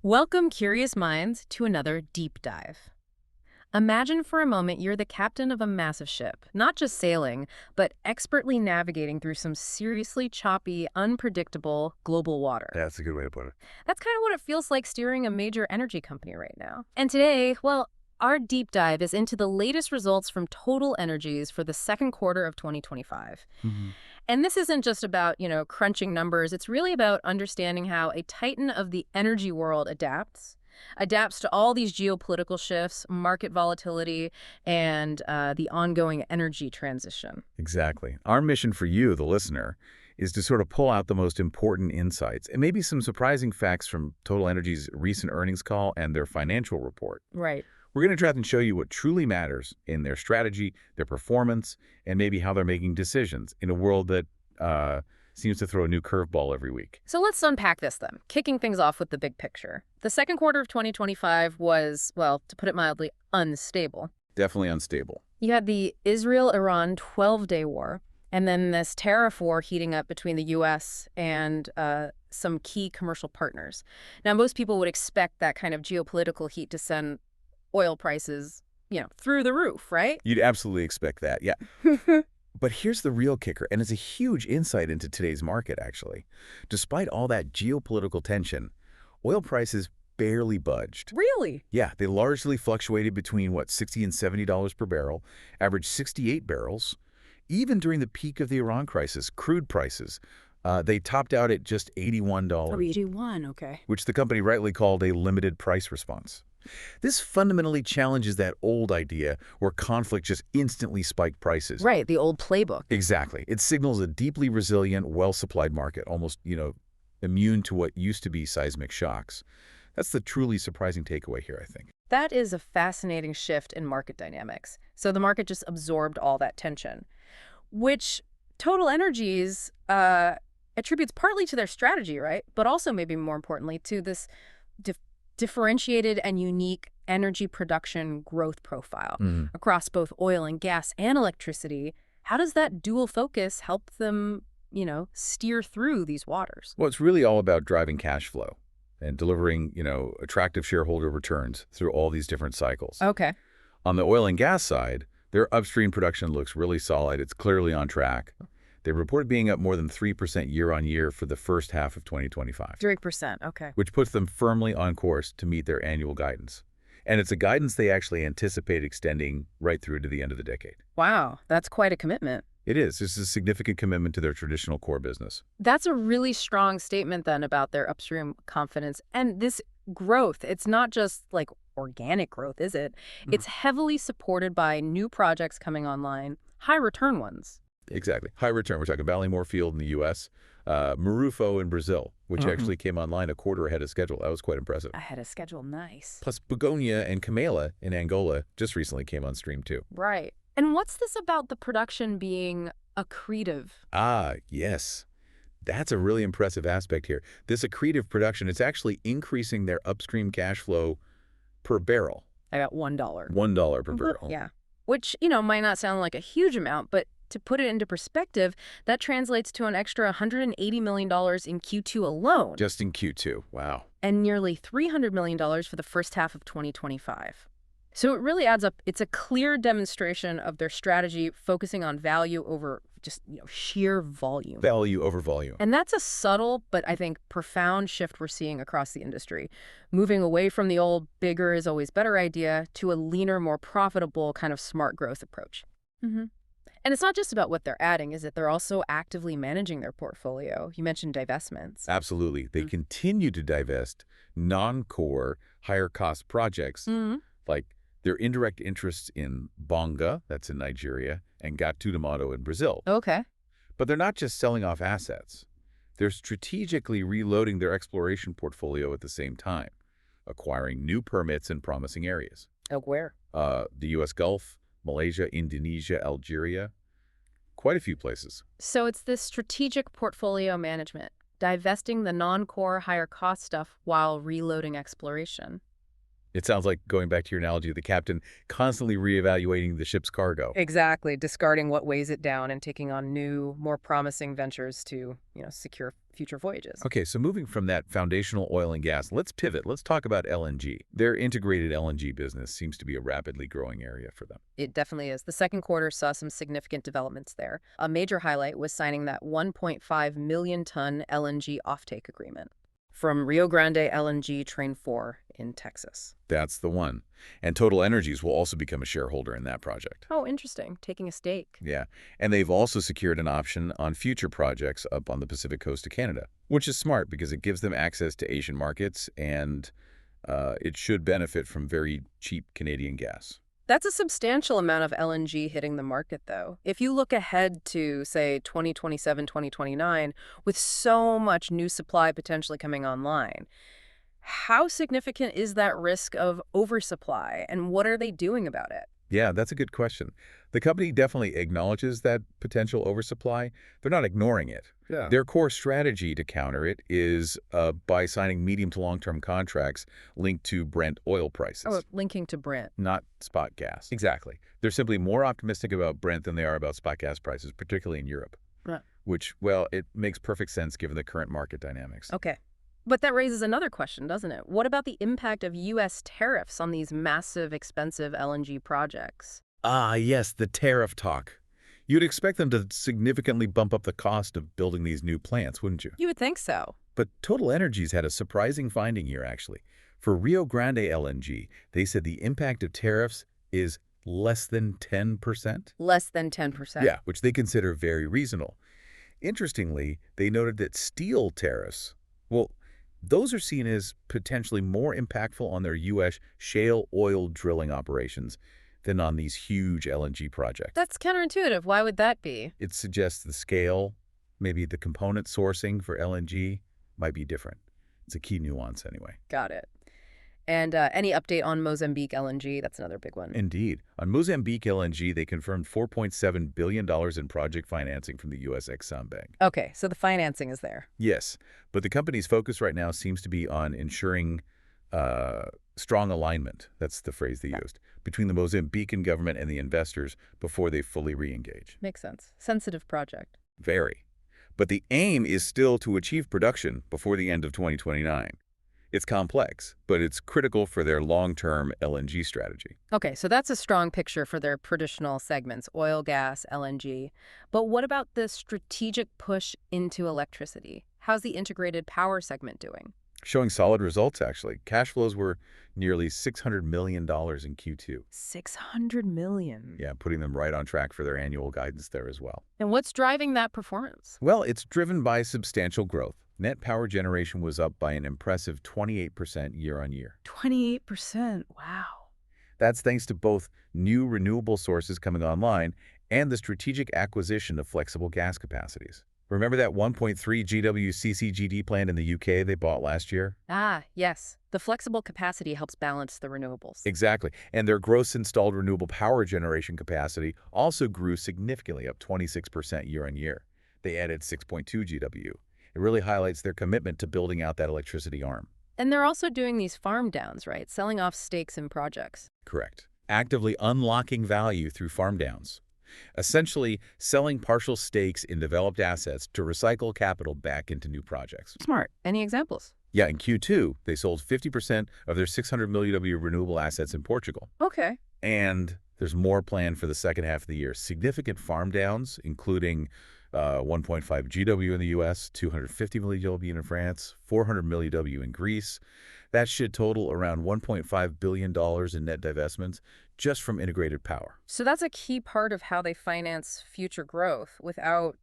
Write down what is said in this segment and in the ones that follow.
Welcome, curious minds, to another deep dive. Imagine for a moment you're the captain of a massive ship, not just sailing, but expertly navigating through some seriously choppy, unpredictable global water. That's a good way to put it. That's kind of what it feels like steering a major energy company right now. And today, well, our deep dive is into the latest results from TotalEnergies for the second quarter of 2025. Hmm. And this isn't just about, crunching numbers. It's really about understanding how a titan of the energy world adapts to all these geopolitical shifts, market volatility, and the ongoing energy transition. Exactly. Our mission for you, the listener, is to sort of pull out the most important insights and maybe some surprising facts from TotalEnergies' recent earnings call and their financial report. Right. We're going to try and show you what truly matters in their strategy, their performance, and maybe how they're making decisions in a world that seems to throw a new curveball every week. So let's unpack this then, kicking things off with the big picture. The second quarter of 2025 was, well, to put it mildly, unstable. Definitely unstable. You had the Israel-Iran 12-day war, and then this tariff war heating up between the U.S. and some key commercial partners. Now, most people would expect that kind of geopolitical heat to send oil prices, through the roof, right? You'd absolutely expect that, yeah. But here's the real kicker, and it's a huge insight into today's market, actually. Despite all that geopolitical tension, oil prices barely budged. Really? Yeah, they largely fluctuated between, $60 and $70 per barrel, averaged 68 barrels. Even during the peak of the Iran crisis, crude prices, they topped out at just $81. Oh, 81, okay. Which the company rightly called a limited price response. This fundamentally challenges that old idea where conflict just instantly spiked prices. Right, the old playbook. Exactly. It signals a deeply resilient, well-supplied market, almost, immune to what used to be seismic shocks. That's the truly surprising takeaway here, I think. That is a fascinating shift in market dynamics. So the market just absorbed all that tension, which TotalEnergies attributes partly to their strategy, right? But also, maybe more importantly, to this differentiated and unique energy production growth profile across both oil and gas and electricity. How does that dual focus help them, steer through these waters? Well, it's really all about driving cash flow and delivering, attractive shareholder returns through all these different cycles. Okay. On the oil and gas side, their upstream production looks really solid. It's clearly on track. They reported being up more than 3% year-on-year for the first half of 2025. 3%, okay. Which puts them firmly on course to meet their annual guidance. And it's a guidance they actually anticipate extending right through to the end of the decade. Wow, that's quite a commitment. It is. This is a significant commitment to their traditional core business. That's a really strong statement then about their upstream confidence. And this growth, it's not just like organic growth, is it? It's heavily supported by new projects coming online, high return ones. Exactly. High return. We're talking Ballymore Field in the U.S., Marufo in Brazil, which actually came online a quarter ahead of schedule. That was quite impressive. Ahead of schedule, nice. Plus, Begonia and Camela in Angola just recently came on stream, too. Right. And what's this about the production being accretive? Ah, yes. That's a really impressive aspect here. This accretive production, it's actually increasing their upstream cash flow per barrel. I got $1. $1 per barrel. Yeah. Which, might not sound like a huge amount, but to put it into perspective, that translates to an extra $180 million in Q2 alone. Just in Q2. Wow. And nearly $300 million for the first half of 2025. So it really adds up. It's a clear demonstration of their strategy focusing on value over just sheer volume. Value over volume. And that's a subtle, but I think profound shift we're seeing across the industry, moving away from the old bigger is always better idea to a leaner, more profitable kind of smart growth approach. And it's not just about what they're adding, is it? They're also actively managing their portfolio. You mentioned divestments. Absolutely. They continue to divest non-core, higher-cost projects, like their indirect interests in Bonga, that's in Nigeria, and Gato in Brazil. Okay. But they're not just selling off assets. They're strategically reloading their exploration portfolio at the same time, acquiring new permits in promising areas. Oh, where? The U.S. Gulf, Malaysia, Indonesia, Algeria, quite a few places. So it's this strategic portfolio management, divesting the non-core higher cost stuff while reloading exploration. It sounds like, going back to your analogy, the captain constantly reevaluating the ship's cargo. Exactly, discarding what weighs it down and taking on new, more promising ventures to, secure future voyages. Okay, so moving from that foundational oil and gas, let's pivot. Let's talk about LNG. Their integrated LNG business seems to be a rapidly growing area for them. It definitely is. The second quarter saw some significant developments there. A major highlight was signing that 1.5 million ton LNG offtake agreement from Rio Grande LNG Train 4 in Texas. That's the one. And TotalEnergies will also become a shareholder in that project. Oh, interesting. Taking a stake. Yeah, and they've also secured an option on future projects up on the Pacific coast of Canada, which is smart because it gives them access to Asian markets, and it should benefit from very cheap Canadian gas. That's a substantial amount of LNG hitting the market, though. If you look ahead to, say, 2027, 2029, with so much new supply potentially coming online, how significant is that risk of oversupply, and what are they doing about it? Yeah, that's a good question. The company definitely acknowledges that potential oversupply. They're not ignoring it. Yeah. Their core strategy to counter it is by signing medium to long-term contracts linked to Brent oil prices. Oh, linking to Brent. Not spot gas. Exactly. They're simply more optimistic about Brent than they are about spot gas prices, particularly in Europe. Right. Which, well, it makes perfect sense given the current market dynamics. Okay. But that raises another question, doesn't it? What about the impact of U.S. tariffs on these massive, expensive LNG projects? Ah, yes, the tariff talk. You'd expect them to significantly bump up the cost of building these new plants, wouldn't you? You would think so. But TotalEnergies had a surprising finding here, actually. For Rio Grande LNG, they said the impact of tariffs is less than 10%. Less than 10%. Yeah, which they consider very reasonable. Interestingly, they noted that steel tariffs, well, those are seen as potentially more impactful on their U.S. shale oil drilling operations than on these huge LNG projects. That's counterintuitive. Why would that be? It suggests the scale, maybe the component sourcing for LNG might be different. It's a key nuance anyway. Got it. And any update on Mozambique LNG? That's another big one. Indeed. On Mozambique LNG, they confirmed $4.7 billion in project financing from the U.S. Exxon Bank. Okay, so the financing is there. Yes, but the company's focus right now seems to be on ensuring strong alignment, that's the phrase they used, between the Mozambican government and the investors before they fully re-engage. Makes sense. Sensitive project. Very. But the aim is still to achieve production before the end of 2029. It's complex, but it's critical for their long-term LNG strategy. Okay, so that's a strong picture for their traditional segments, oil, gas, LNG. But what about the strategic push into electricity? How's the integrated power segment doing? Showing solid results, actually. Cash flows were nearly $600 million in Q2. $600 million. Yeah, putting them right on track for their annual guidance there as well. And what's driving that performance? Well, it's driven by substantial growth. Net power generation was up by an impressive 28% year-on-year. 28%. Wow. That's thanks to both new renewable sources coming online and the strategic acquisition of flexible gas capacities. Remember that 1.3 GW CCGD plant in the UK they bought last year? Ah, yes. The flexible capacity helps balance the renewables. Exactly. And their gross installed renewable power generation capacity also grew significantly, up 26% year-on-year. They added 6.2 GW. It really highlights their commitment to building out that electricity arm. And they're also doing these farm downs, right? Selling off stakes in projects. Correct. Actively unlocking value through farm downs. Essentially, selling partial stakes in developed assets to recycle capital back into new projects. Smart. Any examples? Yeah, in Q2, they sold 50% of their 600 million renewable assets in Portugal. Okay. And there's more planned for the second half of the year. Significant farm downs, including 1.5 GW in the U.S., 250 million in France, 400 million in Greece. That should total around $1.5 billion in net divestments just from integrated power. So that's a key part of how they finance future growth without,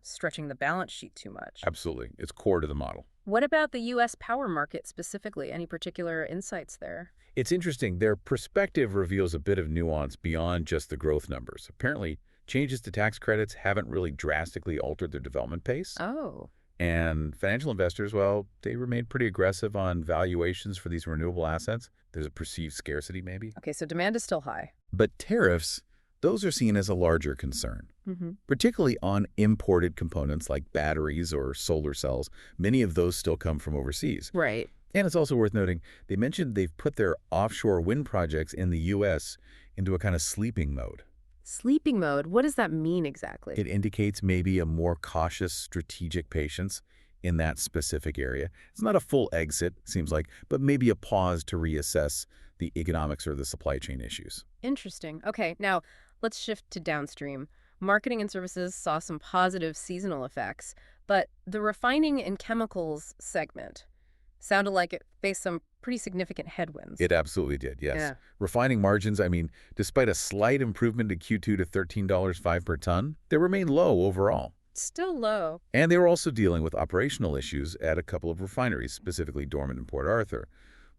stretching the balance sheet too much. Absolutely. It's core to the model. What about the U.S. power market specifically? Any particular insights there? It's interesting. Their perspective reveals a bit of nuance beyond just the growth numbers. Apparently, changes to tax credits haven't really drastically altered their development pace. Oh. And financial investors, well, they remain pretty aggressive on valuations for these renewable assets. There's a perceived scarcity, maybe. Okay, so demand is still high. But tariffs, those are seen as a larger concern, particularly on imported components like batteries or solar cells. Many of those still come from overseas. Right. And it's also worth noting, they mentioned they've put their offshore wind projects in the U.S. into a kind of sleeping mode. Sleeping mode, what does that mean exactly? It indicates maybe a more cautious strategic patience in that specific area. It's not a full exit, seems like, but maybe a pause to reassess the economics or the supply chain issues. Interesting. Okay, now let's shift to downstream. Marketing and services saw some positive seasonal effects, but the refining and chemicals segment sounded like it faced some pretty significant headwinds. It absolutely did, yes. Yeah. Refining margins, I mean, despite a slight improvement in Q2 to $13.05 per ton, they remain low overall. Still low. And they were also dealing with operational issues at a couple of refineries, specifically Dormant and Port Arthur,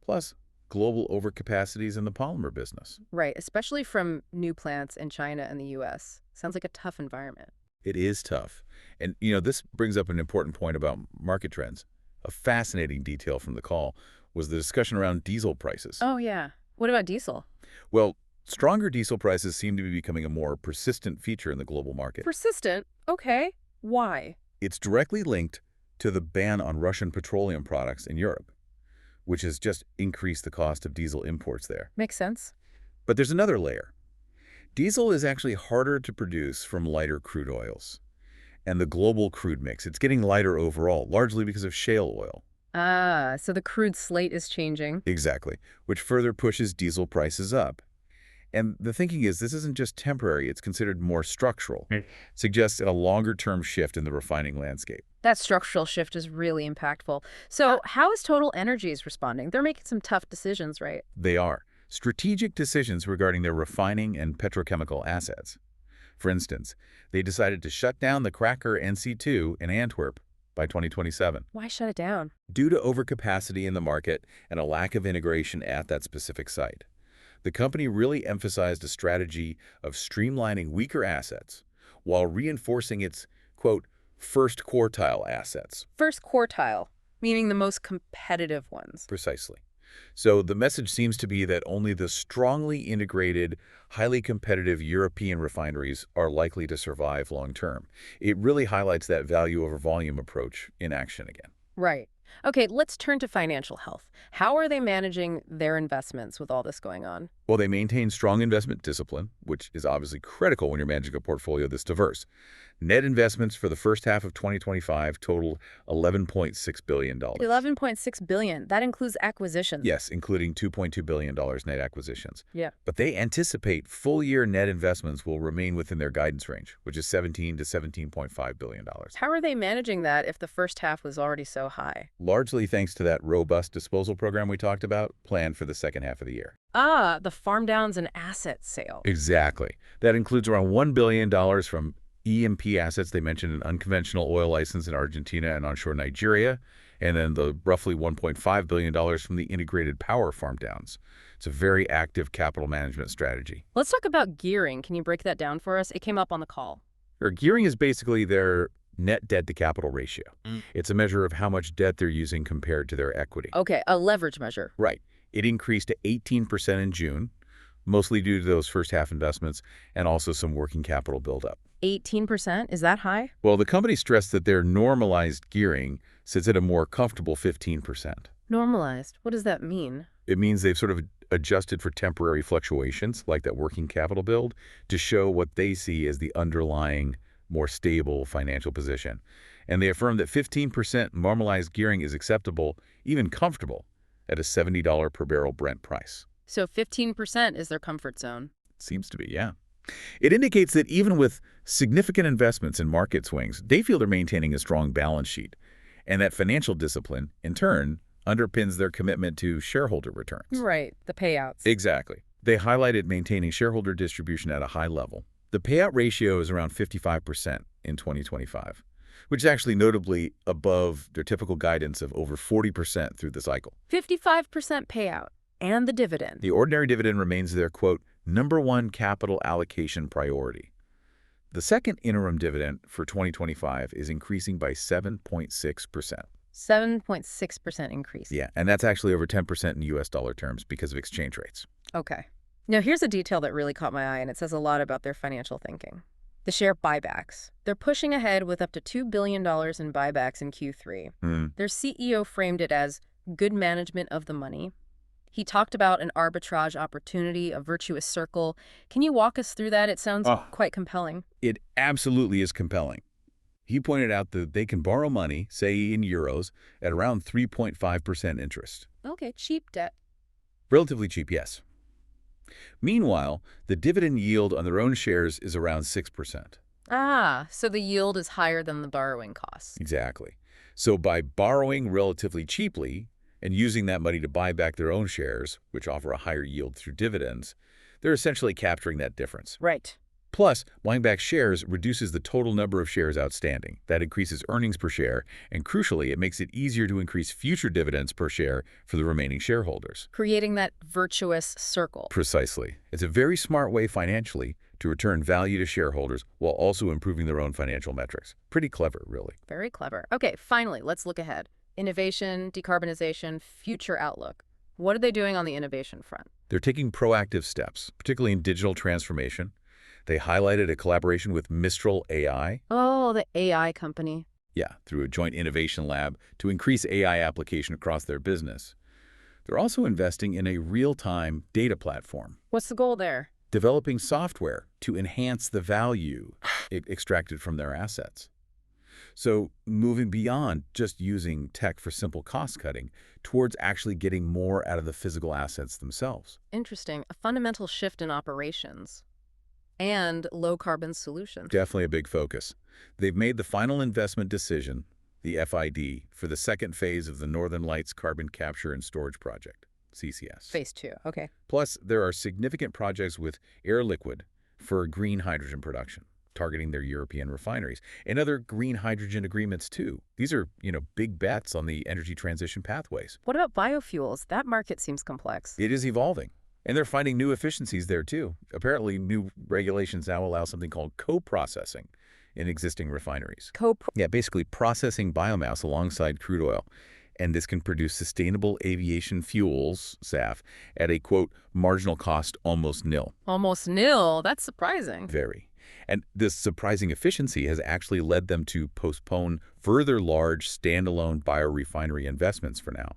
plus global overcapacities in the polymer business. Right, especially from new plants in China and the US. Sounds like a tough environment. It is tough. And, this brings up an important point about market trends. A fascinating detail from the call was the discussion around diesel prices. Oh, yeah. What about diesel? Well, stronger diesel prices seem to be becoming a more persistent feature in the global market. Persistent? Okay. Why? It's directly linked to the ban on Russian petroleum products in Europe, which has just increased the cost of diesel imports there. Makes sense. But there's another layer. Diesel is actually harder to produce from lighter crude oils. And the global crude mix, it's getting lighter overall, largely because of shale oil. Ah, so the crude slate is changing. Exactly, which further pushes diesel prices up. And the thinking is this isn't just temporary, it's considered more structural. Suggests a longer-term shift in the refining landscape. That structural shift is really impactful. So how is TotalEnergies responding? They're making some tough decisions, right? They are strategic decisions regarding their refining and petrochemical assets. For instance, they decided to shut down the cracker NC2 in Antwerp by 2027 Why shut it down? due to overcapacity in the market and a lack of integration at that specific site. The company really emphasized a strategy of streamlining weaker assets while reinforcing its, quote, first quartile assets. First quartile, meaning the most competitive ones. Precisely. So the message seems to be that only the strongly integrated, highly competitive European refineries are likely to survive long term. It really highlights that value over volume approach in action again. Right. Okay, let's turn to financial health. How are they managing their investments with all this going on? Well, they maintain strong investment discipline, which is obviously critical when you're managing a portfolio this diverse. Net investments for the first half of 2025 totaled $11.6 billion. $11.6 billion. That includes acquisitions. Yes, including $2.2 billion net acquisitions. Yeah. But they anticipate full-year net investments will remain within their guidance range, which is $17 to $17.5 billion. How are they managing that if the first half was already so high? Largely thanks to that robust disposal program we talked about, planned for the second half of the year. Ah, the farm downs and asset sale. Exactly. That includes around $1 billion from E&P assets. They mentioned an unconventional oil license in Argentina and onshore Nigeria, and then the roughly $1.5 billion from the integrated power farm downs. It's a very active capital management strategy. Let's talk about gearing. Can you break that down for us? It came up on the call. Gearing is basically their net debt to capital ratio. It's a measure of how much debt they're using compared to their equity. Okay, a leverage measure. Right. It increased to 18% in June, mostly due to those first half investments and also some working capital buildup. 18%? Is that high? Well, the company stressed that their normalized gearing sits at a more comfortable 15%. Normalized. What does that mean? It means they've sort of adjusted for temporary fluctuations, like that working capital build, to show what they see as the underlying, more stable financial position. And they affirm that 15% normalized gearing is acceptable, even comfortable, at a $70 per barrel Brent price. So 15% is their comfort zone. Seems to be, yeah. It indicates that even with significant investments in market swings, they feel they're maintaining a strong balance sheet, and that financial discipline, in turn, underpins their commitment to shareholder returns. Right, the payouts. Exactly. They highlighted maintaining shareholder distribution at a high level. The payout ratio is around 55% in 2025, which is actually notably above their typical guidance of over 40% through the cycle. 55% payout. And the dividend. The ordinary dividend remains their, quote, #1 capital allocation priority. The second interim dividend for 2025 is increasing by 7.6%. 7.6% increase. Yeah, and that's actually over 10% in U.S. dollar terms because of exchange rates. Okay. Now, here's a detail that really caught my eye, and it says a lot about their financial thinking. The share buybacks. They're pushing ahead with up to $2 billion in buybacks in Q3. Their CEO framed it as good management of the money. He talked about an arbitrage opportunity, a virtuous circle. Can you walk us through that? It sounds Oh, quite compelling. it absolutely is compelling. He pointed out that they can borrow money, say in euros, at around 3.5% interest. Okay, cheap debt. Relatively cheap, yes. Meanwhile, the dividend yield on their own shares is around 6%. Ah, so the yield is higher than the borrowing costs. Exactly. So by borrowing relatively cheaply and using that money to buy back their own shares, which offer a higher yield through dividends, they're essentially capturing that difference. Right. Plus, buying back shares reduces the total number of shares outstanding. That increases earnings per share, and crucially, it makes it easier to increase future dividends per share for the remaining shareholders. Creating that virtuous circle. Precisely. It's a very smart way financially to return value to shareholders while also improving their own financial metrics. Pretty clever, really. Very clever. Okay, finally, let's look ahead. Innovation, decarbonization, future outlook. What are they doing on the innovation front? They're taking proactive steps, particularly in digital transformation. They highlighted a collaboration with Mistral AI, Oh, the AI company. through a joint innovation lab to increase AI application across their business. They're also investing in a real-time data platform, What's the goal there? developing software to enhance the value extracted from their assets. So moving beyond just using tech for simple cost cutting towards actually getting more out of the physical assets themselves. Interesting. A fundamental shift in operations and low-carbon solutions. Definitely a big focus. They've made the final investment decision, the FID, for the second phase of the Northern Lights Carbon Capture and Storage Project, CCS. Phase 2. Okay. Plus, there are significant projects with Air Liquide for green hydrogen production, targeting their European refineries, and other green hydrogen agreements too. These are, big bets on the energy transition pathways. What about biofuels? That market seems complex. It is evolving, and they're finding new efficiencies there too. Apparently, new regulations now allow something called co-processing in existing refineries. Basically processing biomass alongside crude oil. And this can produce sustainable aviation fuels, SAF, at a, quote, marginal cost almost nil. Almost nil. That's surprising. Very. And this surprising efficiency has actually led them to postpone further large standalone biorefinery investments for now.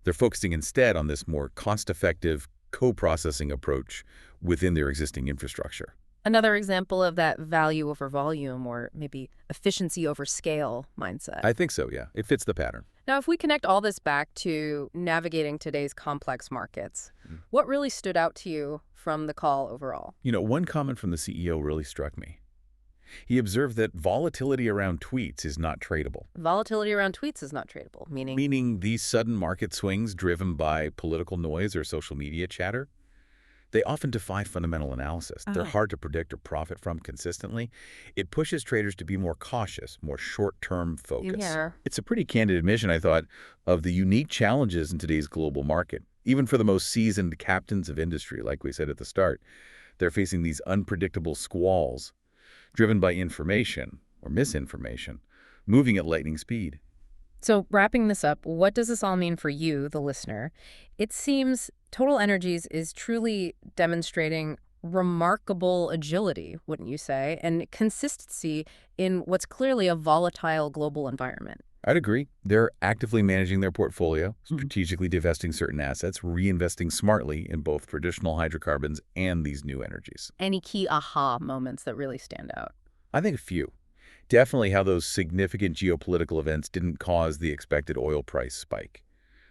They're focusing instead on this more cost-effective co-processing approach within their existing infrastructure. Another example of that value over volume, or maybe efficiency over scale mindset. I think so, yeah. It fits the pattern. Now, if we connect all this back to navigating today's complex markets, what really stood out to you from the call overall? One comment from the CEO really struck me. He observed that volatility around tweets is not tradable. Volatility around tweets is not tradable, meaning? Meaning these sudden market swings driven by political noise or social media chatter, they often defy fundamental analysis. They're hard to predict or profit from consistently. It pushes traders to be more cautious, more short-term focused. Yeah. It's a pretty candid admission, I thought, of the unique challenges in today's global market. Even for the most seasoned captains of industry, like we said at the start, they're facing these unpredictable squalls driven by information or misinformation, moving at lightning speed. So wrapping this up, what does this all mean for you, the listener? It seems TotalEnergies is truly demonstrating remarkable agility, wouldn't you say, and consistency in what's clearly a volatile global environment. I'd agree. They're actively managing their portfolio, strategically divesting certain assets, reinvesting smartly in both traditional hydrocarbons and these new energies. Any key aha moments that really stand out? I think a few. Definitely how those significant geopolitical events didn't cause the expected oil price spike.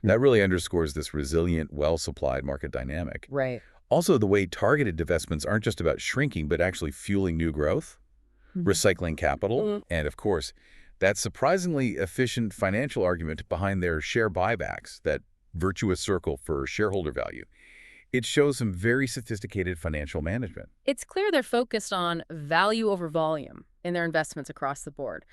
That really underscores this resilient, well-supplied market dynamic. Right. Also, the way targeted divestments aren't just about shrinking, but actually fueling new growth, recycling capital, and of course, that surprisingly efficient financial argument behind their share buybacks, that virtuous circle for shareholder value. It shows some very sophisticated financial management. It's clear they're focused on value over volume in their investments across the board.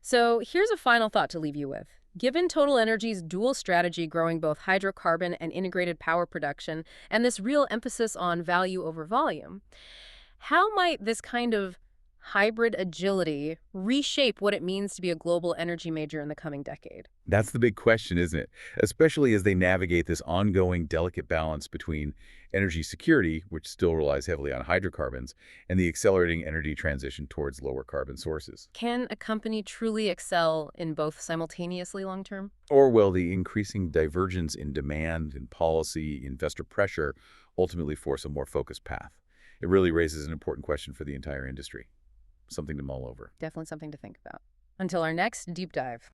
So here's a final thought to leave you with. Given TotalEnergies' dual strategy growing both hydrocarbon and integrated power production, and this real emphasis on value over volume, how might this kind of hybrid agility reshape what it means to be a global energy major in the coming decade? That's the big question, isn't it? Especially as they navigate this ongoing delicate balance between energy security, which still relies heavily on hydrocarbons, and the accelerating energy transition towards lower carbon sources. Can a company truly excel in both simultaneously long term? Or will the increasing divergence in demand, in policy, investor pressure ultimately force a more focused path? It really raises an important question for the entire industry, something to mull over. Definitely something to think about. Until our next deep dive.